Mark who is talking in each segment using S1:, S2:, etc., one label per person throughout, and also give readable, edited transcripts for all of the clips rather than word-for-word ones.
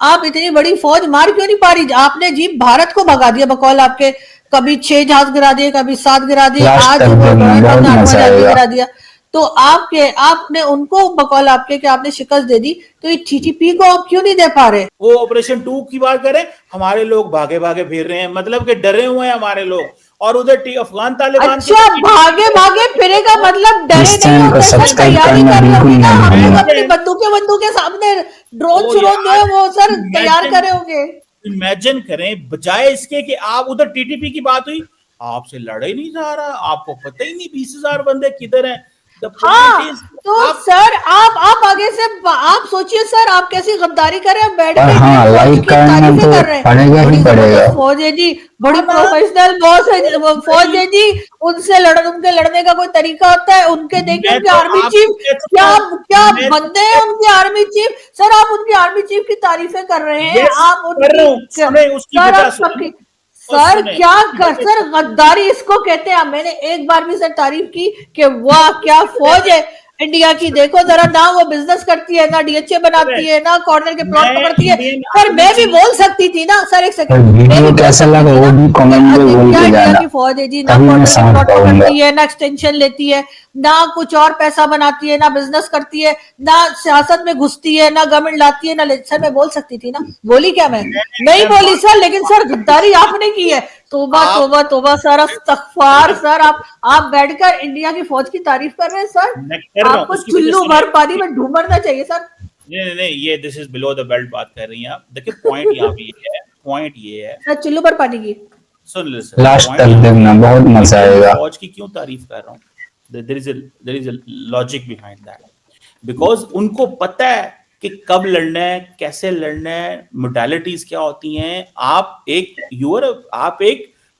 S1: आप इतनी बड़ी फौज मार क्यों नहीं पा रही? आपने जी भारत को भगा दिया बकौल आपके, कभी 6 जहाज गिरा दिए, कभी 7 गिरा दिए, आज बहुत 8वां जहाज गिरा दिया। तो आपने उनको बकौल आपके कि आपने शिकस्त दे दी, तो ये टीटीपी को आप क्यों नहीं दे पा रहे?
S2: वो ऑपरेशन 2 की बात करें, हमारे लोग भागे भागे फिर रहे हैं, मतलब कि डरे हुए हैं हमारे लोग, और उधर अफगान तालिबान।
S1: अच्छा, भागे भागे फिरे का मतलब डरे नहीं होते सर, तैयारी कर लोगे ना। हम लोग अपनी बंदूकें सामने ड्रोन श्रोन जो है वो सर तैयार करे होंगे।
S2: इमेजिन करें, बजाय इसके कि आप उधर टीटीपी की बात हुई, आपसे लड़े नहीं जा रहा, आपको पता ही नहीं 20,000 बंदे किधर हैं।
S1: हाँ, तो सर आप आगे से आप सोचिए सर, आप कैसी गद्दारी कर रहे हैं, बैठ के
S3: लाइक
S1: तारीफें कर रहे हैं।
S3: पड़ेगा ही पड़ेगा।
S1: फौज है जी, बड़ी प्रोफेशनल बॉस है फौज है जी, उनसे उनके लड़ने का कोई तरीका होता है? उनके देखिए उनके आर्मी चीफ क्या बंदे हैं उनके आर्मी चीफ। सर आप उनकी आर्मी चीफ की तारीफें कर रहे हैं, आप उनकी सर क्या सर गद्दारी इसको कहते हैं। मैंने एक बार भी सर तारीफ की कि वाह क्या फौज है इंडिया की, देखो जरा ना वो बिजनेस करती है, ना डीएचए बनाती है, ना कॉर्नर के प्लॉट पकड़ती है। पर मैं भी बोल सकती थी ना सर, एक सेकंड,
S3: कैसा लगा वो भी कमेंट में बोल के जाना।
S1: की फौज है जी, ना कॉर्नर के प्लॉट पकड़ती है, ना एक्सटेंशन लेती है, ना कुछ और पैसा बनाती है, ना बिजनेस करती है, ना सियासत में घुसती है, ना गवर्नमेंट लाती है, ना सर मैं बोल सकती थी ना, बोली क्या मैं नहीं बोली सर, लेकिन सर गद्दारी आपने की है। तोबा तोबा तोबा सर, इस्तग़फ़ार सर, आप बैठकर इंडिया की फौज की तारीफ कर रहे हैं सर, आपको चुल्लू भर पानी में डूब मरना चाहिए सर।
S2: नहीं, ये this is below the belt बात कर रही हैं आप। देखिए पॉइंट यहाँ पे ये है
S1: सर, चुल्लू भर पानी की
S2: सुन ले सर,
S3: लास्ट तक देखना, बहुत मजा आएगा।
S2: फौज की क्यों तारीफ कर रहा हूँ? there is a logic behind that, because उनको पता है कि कब लड़ना है, कैसे लड़ना है, मोडालिटीज क्या होती हैं। आप एक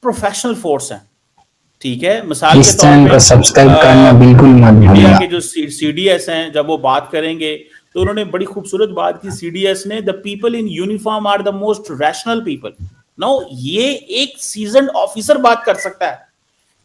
S2: प्रोफेशनल फोर्स हैं, ठीक है। मिसाल के तौर पे
S3: सब्सक्राइब करना बिल्कुल मत भूलना।
S2: इंडिया के जो सीडीएस हैं, जब वो बात करेंगे तो उन्होंने बड़ी खूबसूरत बात की। सीडीएस ने, the people in uniform are the most rational people. No, ये एक सीजन्ड ऑफिसर बात कर सकता है,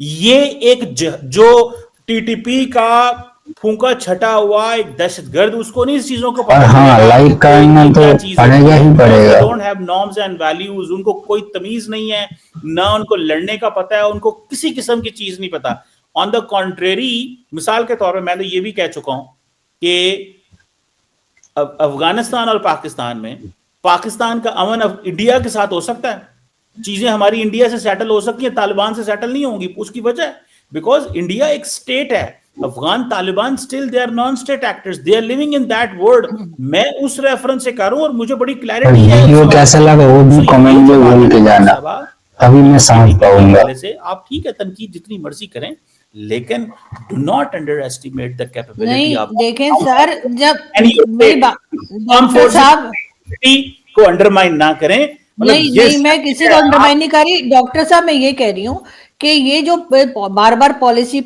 S2: ये एक जो टीटीपी का फूंका छटा हुआ एक दहशतगर्द, उसको नहीं इस चीजों को पता।
S3: लाइक करना तो पड़ेगा ही पड़ेगा।
S2: Don't have norms and values, उनको कोई तमीज नहीं है, ना उनको लड़ने का पता है, उनको किसी किस्म की चीज नहीं पता। ऑन द कॉन्ट्रेरी, मिसाल के तौर पे मैं तो ये भी कह चुका हूं कि अफगानिस्तान और पाकिस्तान में, पाकिस्तान का अमन इंडिया के साथ हो सकता है, चीजें हमारी इंडिया से सेटल हो सकती है, तालिबान से सेटल नहीं होंगी। उसकी वजह बिकॉज इंडिया एक स्टेट है, Afghan Taliban still they are non state actors, they are living in that world. मैं उस रेफरेंस से कर रहा हूं और मुझे बड़ी क्लैरिटी है।
S3: वीडियो कैसा लगा वो भी कमेंट में बोल के जाना, अभी मैं समझ पाऊंगा।
S2: आप ठीक है, तनकीद जितनी मर्जी करें, लेकिन do not under estimate the capability of.
S1: देखें सर, जब
S2: साहब को अंडरमाइन ना करें।
S1: नहीं, मैं किसी को अंडरमाइन नहीं कर रही डॉक्टर साहब, मैं ये कह रही हूँ कि ये जो बार बार पॉलिसी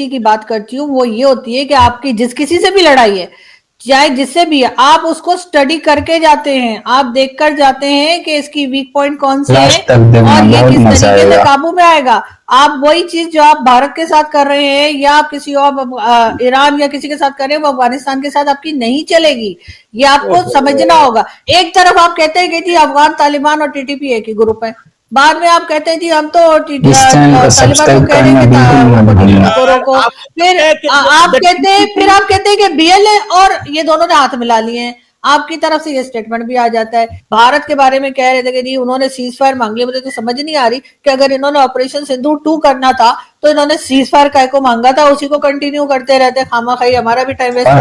S1: की बात करती हूँ, वो ये होती है कि आपकी जिस किसी से भी लड़ाई है, चाहे जिससे भी है, आप उसको स्टडी करके जाते हैं, आप देखकर जाते हैं कि इसकी वीक पॉइंट कौन से है और ये किस तरीके से काबू में आएगा। आप वही चीज जो आप भारत के साथ कर रहे हैं या आप किसी और ईरान या किसी के साथ कर रहे हैं, वो अफगानिस्तान के साथ आपकी नहीं चलेगी, ये आपको समझना होगा। एक तरफ आप कहते हैं कि जी अफगान तालिबान और टीटीपी एक ही ग्रुप है, बाद में आप कहते हैं जी हम तो तालिबान को कह रहे हैं कि रोको, फिर आप कहते हैं कि बीएलए और ये दोनों ने हाथ मिला लिए हैं। आपकी तरफ से ये स्टेटमेंट भी आ जाता है। भारत के बारे में कह रहे थे कि जी उन्होंने सीज फायर मांग लिया। मुझे तो समझ नहीं आ रही कि अगर इन्होंने ऑपरेशन सिंदूर 2 करना था तो इन्होंने सीज फायर काय को मांगा था, उसी को कंटिन्यू करते रहते, खामा खाई हमारा भी टाइम वेस्ट हो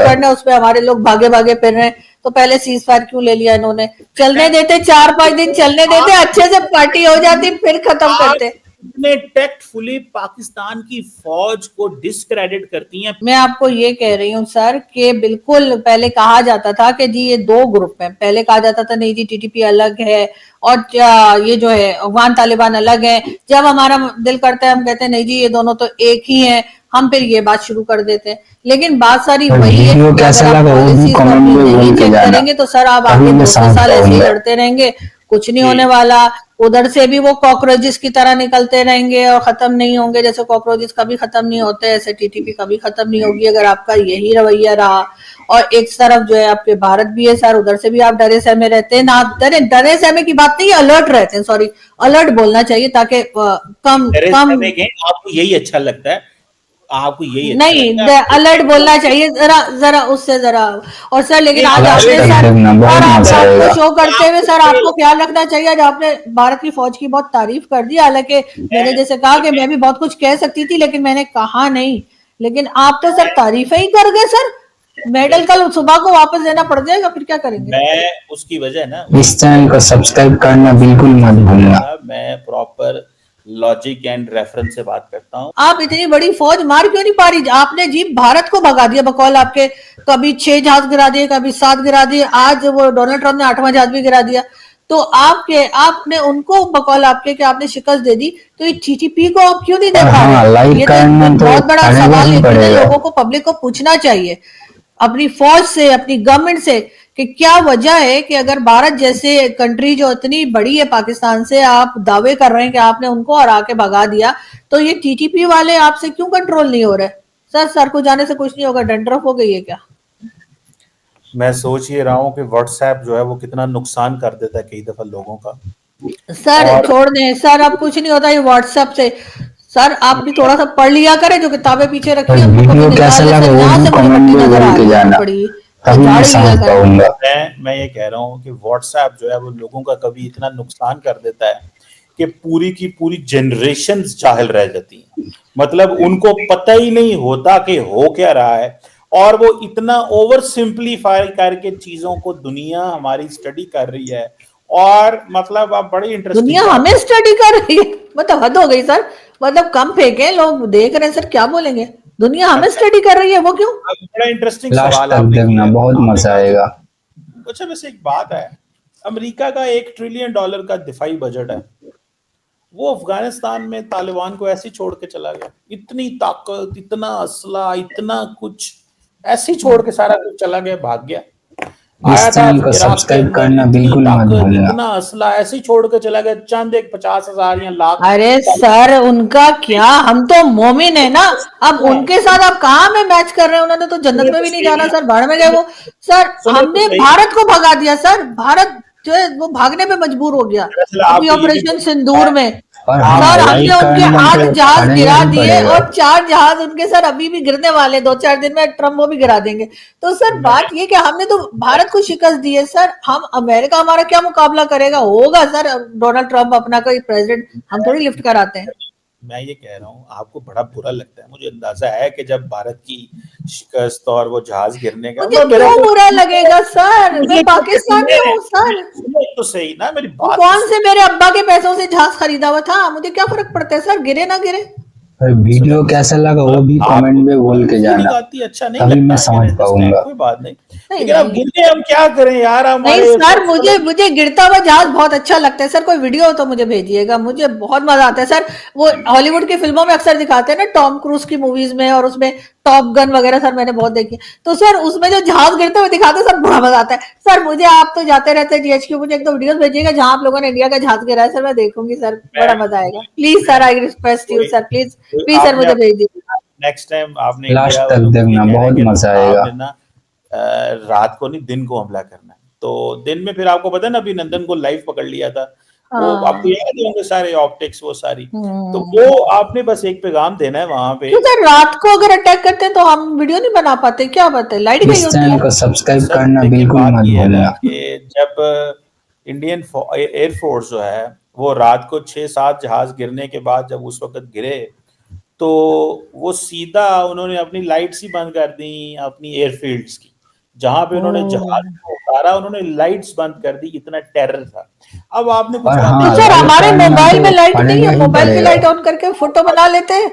S1: जाता। उसमें हमारे लोग भागे भागे फिर रहे हैं, तो पहले सीज फायर क्यों ले लिया इन्होंने? चलने देते, 4-5 दिन चलने देते, अच्छे से पार्टी हो जाती, फिर खत्म करते।
S2: इतने टैक्टफुली पाकिस्तान की फौज को डिस्क्रेडिट करती हैं।
S1: मैं आपको ये कह रही हूँ सर कि बिल्कुल पहले कहा जाता था कि जी ये 2 ग्रुप हैं, पहले कहा जाता था नहीं जी टीटीपी अलग है और ये जो है अफगान तालिबान अलग है। जब हमारा दिल करता है हम कहते हैं नहीं जी ये दोनों तो एक ही हैं, हम फिर ये बात शुरू कर देते हैं। लेकिन बात सारी वही है, करेंगे तो सर आप आगे 200 साल ऐसे ही लड़ते रहेंगे, कुछ नहीं होने वाला। उधर से भी वो कॉकरोचेस की तरह निकलते रहेंगे और खत्म नहीं होंगे, जैसे कॉकरोचेस कभी खत्म नहीं होते ऐसे टीटीपी कभी खत्म नहीं होगी अगर आपका यही रवैया रहा। और एक तरफ जो है आपके भारत भी है सर, उधर से भी आप डरे सहमे रहते हैं ना, डरे सहमे की बात नहीं, अलर्ट रहते हैं, सॉरी अलर्ट बोलना चाहिए ताकि कम कम
S2: आपको यही अच्छा लगता है, आपको यही अच्छा
S1: नहीं अलर्ट बोलना चाहिए जरा जरा उससे जरा। और सर लेकिन आज आपने सर आपको शो करते हुए सर आपको ख्याल रखना चाहिए, आज आपने भारत की फौज की बहुत तारीफ कर दी, हालांकि मैंने जैसे कहा कि मैं भी बहुत कुछ कह सकती थी लेकिन मैंने कहा नहीं, लेकिन आप तो सर तारीफें ही कर गए सर। मेडल कल सुबह को वापस देना पड़ जाएगा, फिर क्या करेंगे?
S2: मैं उसकी वजह ना,
S3: इस चैनल को सब्सक्राइब करना बिल्कुल मत भूलना।
S2: मैं प्रॉपर लॉजिक एंड रेफरेंस से बात करता हूँ।
S1: आप इतनी बड़ी फौज मार क्यों नहीं पा रही? आपने जी भारत को भगा दिया बकौल आपके, कभी 6 जहाज गिरा दिए, कभी 7 गिरा दिए, आज वो डोनाल्ड ट्रंप ने 8वां जहाज भी गिरा दिया। तो आपने उनको बकौल आपके कि आपने शिकस्त दे दी, तो ये टीटीपी को आप क्यों नहीं दे पा रहे? ये तो बहुत बड़ा सवाल है, लोगों को पब्लिक को पूछना चाहिए अपनी फौज से, अपनी गवर्नमेंट से, कि क्या वजह है कि अगर भारत जैसे कंट्री जो इतनी बड़ी है पाकिस्तान से, आप दावे कर रहे हैं कि आपने उनको हरा के भगा दिया, तो ये टीटीपी वाले आपसे क्यों कंट्रोल नहीं हो रहे? सर को जाने से कुछ नहीं होगा, डंडरफ हो गई है क्या?
S2: मैं सोच ये रहा हूँ कि व्हाट्सएप जो है वो कितना नुकसान कर देता है कई दफा लोगों का।
S1: सर छोड़ दें सर, अब कुछ नहीं होता ये व्हाट्सएप से। सर आप भी थोड़ा सा पढ़ लिया करें, जो किताबें पीछे रखी है
S3: वीडियो कैसा लगा वो भी कमेंट में बोल के जाना, तभी मैं समझ पाऊंगा।
S2: मैं ये कह रहा हूँ कि व्हाट्सएप जो है वो लोगों का कभी इतना नुकसान कर देता है कि पूरी की पूरी जनरेशन जाहिल रह जाती है, मतलब उनको पता ही नहीं होता कि हो क्या रहा है, और वो इतना ओवर सिंप्लीफाई करके चीजों को दुनिया हमारी स्टडी कर रही है। और मतलब आप बड़ी इंटरेस्टिंग,
S1: दुनिया हमें स्टडी कर रही है, मतलब हद हो गई सर, मतलब कम फेंके, लोग देख रहे हैं सर, क्या बोलेंगे? दुनिया हमें स्टडी कर रही है, वो क्यों?
S2: बड़ा इंटरेस्टिंग
S3: सवाल आपने किया, बहुत मजा आएगा।
S2: अच्छा वैसे एक बात है, अमेरिका का $1 ट्रिलियन का दिफाई बजट है, वो अफगानिस्तान में तालिबान को ऐसे छोड़ के चला गया, इतनी ताकत, इतना असला, इतना कुछ ऐसे छोड़ के सारा कुछ चला गया, भाग गया।
S3: इस चैनल को सब्सक्राइब करना बिल्कुल मत भूलना।
S2: इतना असला ऐसे छोड़ के चला गया, चंद एक 50,000 या लाख।
S1: अरे सर उनका क्या, हम तो मोमिन है ना, अब उनके साथ आप कहाँ में मैच कर रहे हैं? उन्होंने तो जन्नत में भी नहीं जाना सर, भाड़ में गए वो। सर हमने भारत को भगा दिया सर, भारत जो है वो भागने पे मजबूर हो गया अभी ऑपरेशन सिंदूर में। सर हमने उनके 8 जहाज गिरा दिए और 4 जहाज उनके सर अभी भी गिरने वाले, 2-4 दिन में ट्रम्प वो भी गिरा देंगे। तो सर बात ये कि हमने तो भारत को शिकस्त दी है सर, हम अमेरिका हमारा क्या मुकाबला करेगा? होगा सर डोनाल्ड ट्रम्प अपना कोई प्रेसिडेंट, हम थोड़ी लिफ्ट कराते हैं।
S2: मैं ये कह रहा हूँ आपको बड़ा बुरा लगता है, मुझे अंदाजा है कि जब भारत की शिकस्त और वो जहाज गिरने का,
S1: मुझे क्यों बुरा लगेगा सर? मैं पाकिस्तानी हूँ सर।
S2: तो सही ना, मेरी बात
S1: कौन से मेरे अब्बा के पैसों से जहाज खरीदा हुआ था, मुझे क्या फर्क पड़ता है सर, गिरे ना गिरे।
S3: वीडियो कैसा लगा वो भी कमेंट में बोल के जाना,
S2: अच्छा नहीं
S3: तभी मैं समझ पाऊंगा।
S2: कोई बात नहीं, लेकिन अब गिरने हम क्या करें यार?
S1: नहीं सर मुझे गिरता हुआ जहाज बहुत अच्छा लगता है सर, कोई वीडियो हो तो मुझे भेजिएगा, मुझे बहुत मजा आता है सर। वो हॉलीवुड की फिल्मों में अक्सर दिखाते हैं ना, टॉम क्रूज की मूवीज में, और उसमें टॉप गन वगैरह सर मैंने बहुत देखी, तो सर उसमें जो जहाज गिरते हुए दिखाते हैं सर बड़ा मजा आता है सर मुझे। आप तो जाते रहते हैं जीएचक्यू, मुझे एक दो वीडियोस भेजिएगा जहां आप लोगों ने इंडिया का जहाज गिरा है सर, मैं देखूंगी सर, बड़ा मजा आएगा। Please sir I request you sir, please sir मुझे भेज दीजिए।
S2: नेक्स्ट टाइम आपने
S3: लास्ट तक देखना, बहुत मजा आएगा।
S2: रात को नहीं दिन को हमला करना है, तो दिन में फिर आपको पता है ना, अभिनंदन को लाइव पकड़ लिया था, वो आपको याद होंगे सारे ऑप्टिक्स वो सारी, तो वो आपने बस एक पैगाम देना है वहां पे।
S1: सर रात को अगर अटैक करते हैं तो हम वीडियो नहीं बना पाते, क्या बात है? लाइट गई होती है।
S3: चैनल को सब्सक्राइब करना बिल्कुल मत भूलना।
S2: जब इंडियन एयरफोर्स जो है वो रात को 6-7 जहाज गिरने के बाद जब उस वक्त गिरे, तो वो सीधा उन्होंने अपनी लाइट्स ही बंद कर दी, अपनी एयरफील्ड्स की, जहां पे उन्होंने जहाज को उतारा उन्होंने लाइट्स बंद कर दी, इतना टेरर था। अब आपने कुछ
S1: सर हमारे मोबाइल में लाइट नहीं है, मोबाइल की लाइट ऑन करके फोटो बना लेते हैं।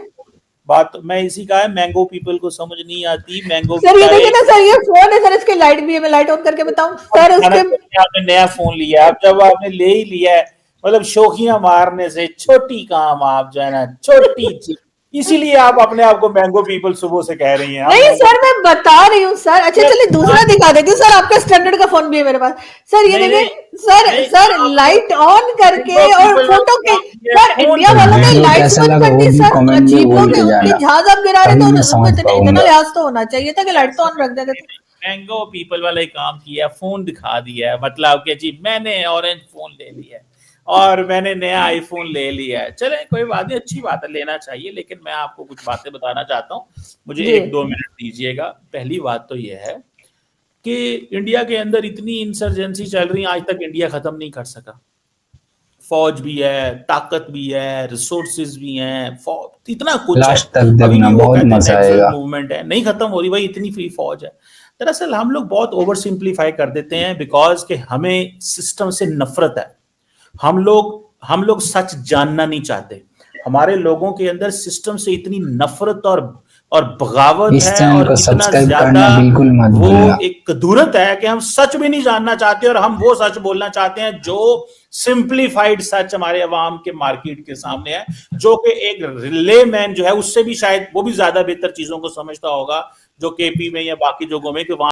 S2: बात मैं इसी का है, मैंगो पीपल को समझ नहीं आती। मैंगो
S1: सर ये देखिए ना सर, ये फोन है सर, इसके लाइट भी है, मैं लाइट ऑन करके बताऊं सर? उसके
S2: आपने नया फोन लिया, अब जब आपने ले ही लिया है, मतलब शोखियां मारने से छोटी काम आप जो है ना, छोटी चीज इसीलिए आप अपने आप को मैंगो पीपल सुबह से कह रही हैं।
S1: नहीं सर, मैं बता रही हूँ सर। अच्छा चलिए दूसरा दिखा देती हूँ सर, आपका स्टैंडर्ड का फोन भी है मेरे पास सर। ये देखिए सर लाइट ऑन करके और फोटो के सर, इंडिया वालों ने लाइट्स बंद कर दी सर। अजीब लोग हैं, उनके जहाज आप गिरा रहे थे, उनको इतना लिहाज तो होना चाहिए था कि लाइट तो ऑन रख देते थे।
S2: मैंगो पीपल वाला ही काम किया, फोन दिखा दिया है, मतलब कि जी मैंने ऑरेंज फोन ले लिया है और मैंने नया आईफोन ले लिया है। चले कोई बात नहीं, अच्छी बात है, लेना चाहिए। लेकिन मैं आपको कुछ बातें बताना चाहता हूँ, मुझे 1-2 मिनट दीजिएगा। पहली बात तो यह है कि इंडिया के अंदर इतनी इंसर्जेंसी चल रही है, आज तक इंडिया खत्म नहीं कर सका। फौज भी है, ताकत भी है, रिसोर्सेज भी हैं, इतना कुछ
S3: लास्ट तक देखना, बहुत मजा आएगा।
S2: मूवमेंट है, नहीं खत्म हो रही भाई, इतनी फ्री फौज है। दरअसल हम लोग बहुत ओवर सिंप्लीफाई कर देते हैं, बिकॉज के हमें सिस्टम से नफरत है। हम लोग सच जानना नहीं चाहते। हमारे लोगों के अंदर सिस्टम से इतनी नफरत और बगावत है, और इतना ज्यादा वो एक कदूरत है कि हम सच भी नहीं जानना चाहते, और हम वो सच बोलना चाहते हैं जो सिंप्लीफाइड सच हमारे अवाम के मार्केट के सामने है, जो कि एक लेमैन जो है उससे भी शायद वो भी ज्यादा बेहतर चीजों को समझता होगा, जो केपी में या बाकी जगहों में, कि वहां